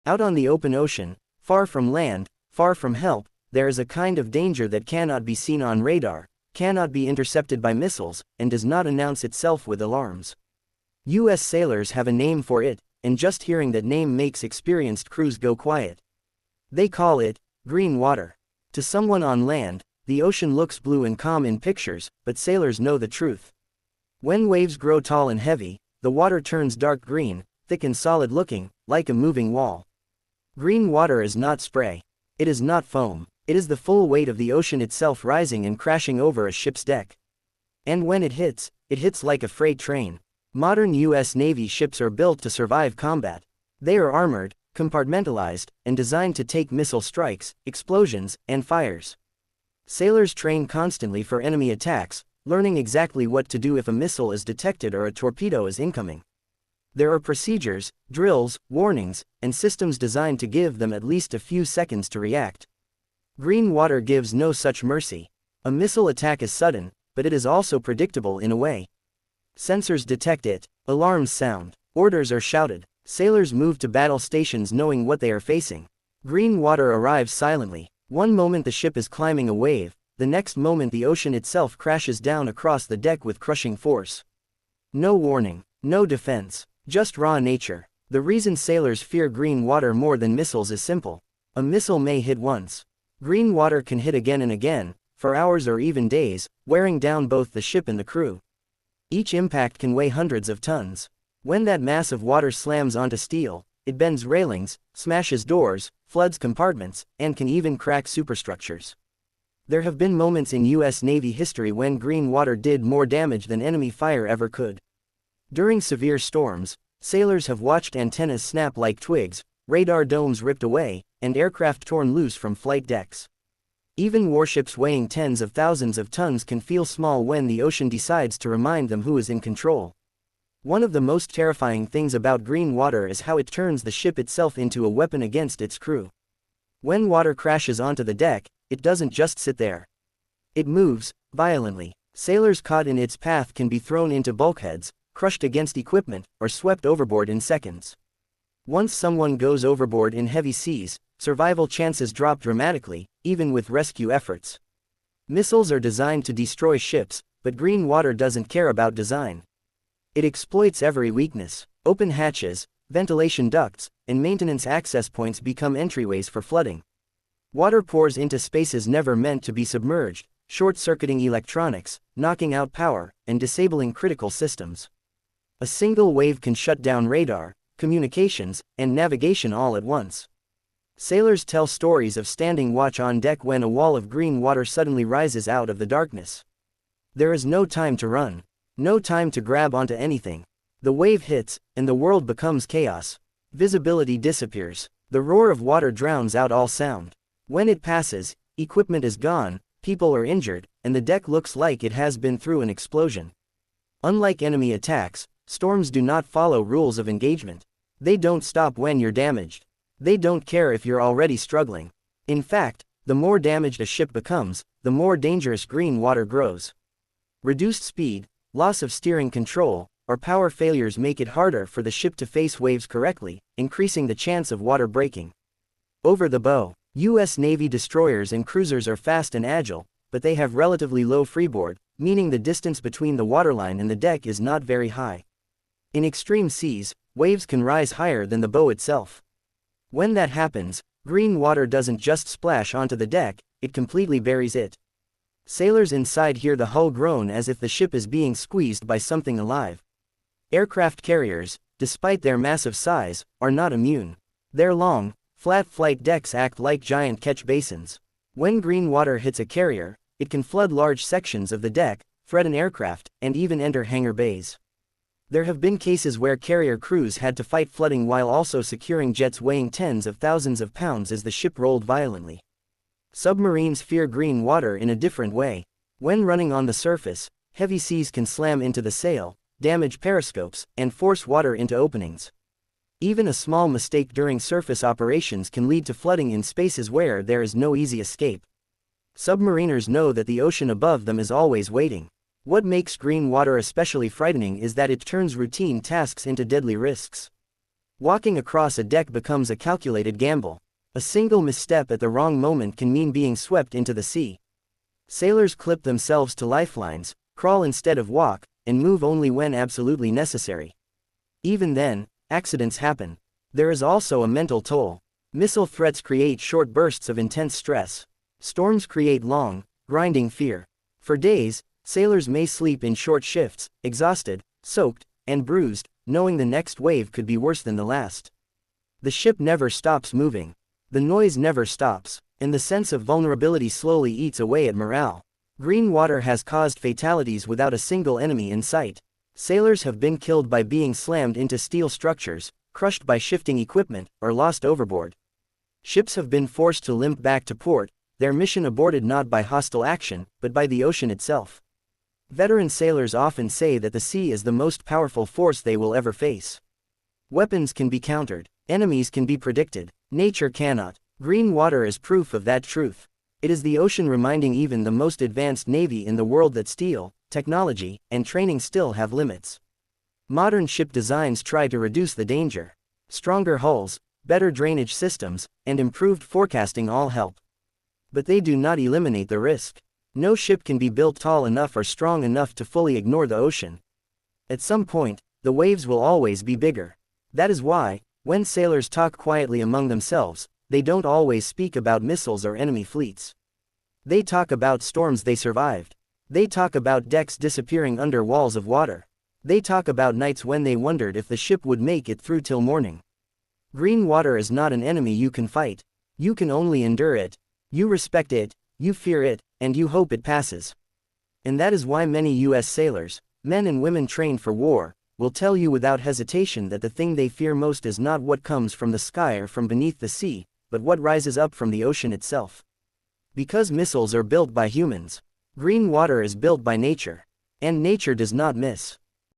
Out on the open ocean, far from land, far from help, there is a kind of danger that cannot be seen on radar, cannot be intercepted by missiles, and does not announce itself with alarms. U.S. sailors have a name for it, and just hearing that name makes experienced crews go quiet. They call it green water. To someone on land, the ocean looks blue and calm in pictures, but sailors know the truth. When waves grow tall and heavy, the water turns dark green, thick and solid looking, like a moving wall. Green water is not spray. It is not foam. It is the full weight of the ocean itself rising and crashing over a ship's deck. And when it hits like a freight train. Modern U.S. Navy ships are built to survive combat. They are armored, compartmentalized, and designed to take missile strikes, explosions, and fires. Sailors train constantly for enemy attacks, learning exactly what to do if a missile is detected or a torpedo is incoming. There are procedures, drills, warnings, and systems designed to give them at least a few seconds to react. Green water gives no such mercy. A missile attack is sudden, but it is also predictable in a way. Sensors detect it, alarms sound, orders are shouted, sailors move to battle stations knowing what they are facing. Green water arrives silently. One moment the ship is climbing a wave, the next moment the ocean itself crashes down across the deck with crushing force. No warning, no defense, just raw nature. The reason sailors fear green water more than missiles is simple. A missile may hit once. Green water can hit again and again, for hours or even days, wearing down both the ship and the crew. Each impact can weigh hundreds of tons. When that mass of water slams onto steel, it bends railings, smashes doors, floods compartments, and can even crack superstructures. There have been moments in U.S. Navy history when green water did more damage than enemy fire ever could. During severe storms, sailors have watched antennas snap like twigs, radar domes ripped away, and aircraft torn loose from flight decks. Even warships weighing tens of thousands of tons can feel small when the ocean decides to remind them who is in control. One of the most terrifying things about green water is how it turns the ship itself into a weapon against its crew. When water crashes onto the deck, it doesn't just sit there. It moves, violently. Sailors caught in its path can be thrown into bulkheads, crushed against equipment, or swept overboard in seconds. Once someone goes overboard in heavy seas, survival chances drop dramatically, even with rescue efforts. Missiles are designed to destroy ships, but green water doesn't care about design. It exploits every weakness. Open hatches, ventilation ducts, and maintenance access points become entryways for flooding. Water pours into spaces never meant to be submerged, short-circuiting electronics, knocking out power, and disabling critical systems. A single wave can shut down radar, communications, and navigation all at once. Sailors tell stories of standing watch on deck when a wall of green water suddenly rises out of the darkness. There is no time to run. No time to grab onto anything. The wave hits, and the world becomes chaos. Visibility disappears. The roar of water drowns out all sound. When it passes, equipment is gone, people are injured, and the deck looks like it has been through an explosion. Unlike enemy attacks, storms do not follow rules of engagement. They don't stop when you're damaged. They don't care if you're already struggling. In fact, the more damaged a ship becomes, the more dangerous green water grows. Reduced speed, loss of steering control, or power failures make it harder for the ship to face waves correctly, increasing the chance of water breaking. Over the bow, U.S. Navy destroyers and cruisers are fast and agile, but they have relatively low freeboard, meaning the distance between the waterline and the deck is not very high. In extreme seas, waves can rise higher than the bow itself. When that happens, green water doesn't just splash onto the deck, it completely buries it. Sailors inside hear the hull groan as if the ship is being squeezed by something alive. Aircraft carriers, despite their massive size, are not immune. Their long, flat flight decks act like giant catch basins. When green water hits a carrier, it can flood large sections of the deck, threaten aircraft, and even enter hangar bays. There have been cases where carrier crews had to fight flooding while also securing jets weighing tens of thousands of pounds as the ship rolled violently. Submarines fear green water in a different way. When running on the surface, heavy seas can slam into the sail, damage periscopes, and force water into openings. Even a small mistake during surface operations can lead to flooding in spaces where there is no easy escape. Submariners know that the ocean above them is always waiting. What makes green water especially frightening is that it turns routine tasks into deadly risks. Walking across a deck becomes a calculated gamble. A single misstep at the wrong moment can mean being swept into the sea. Sailors clip themselves to lifelines, crawl instead of walk, and move only when absolutely necessary. Even then, accidents happen. There is also a mental toll. Missile threats create short bursts of intense stress. Storms create long, grinding fear. For days, sailors may sleep in short shifts, exhausted, soaked, and bruised, knowing the next wave could be worse than the last. The ship never stops moving. The noise never stops, and the sense of vulnerability slowly eats away at morale. Green water has caused fatalities without a single enemy in sight. Sailors have been killed by being slammed into steel structures, crushed by shifting equipment, or lost overboard. Ships have been forced to limp back to port, their mission aborted not by hostile action, but by the ocean itself. Veteran sailors often say that the sea is the most powerful force they will ever face. Weapons can be countered, enemies can be predicted, nature cannot. Green water is proof of that truth. It is the ocean reminding even the most advanced navy in the world that steel, technology, and training still have limits. Modern ship designs try to reduce the danger. Stronger hulls, better drainage systems, and improved forecasting all help. But they do not eliminate the risk. No ship can be built tall enough or strong enough to fully ignore the ocean. At some point, the waves will always be bigger. That is why, when sailors talk quietly among themselves, they don't always speak about missiles or enemy fleets. They talk about storms they survived. They talk about decks disappearing under walls of water. They talk about nights when they wondered if the ship would make it through till morning. Green water is not an enemy you can fight. You can only endure it. You respect it, you fear it, and you hope it passes. And that is why many U.S. sailors, men and women trained for war, will tell you without hesitation that the thing they fear most is not what comes from the sky or from beneath the sea, but what rises up from the ocean itself. Because missiles are built by humans. Green water is built by nature. And nature does not miss.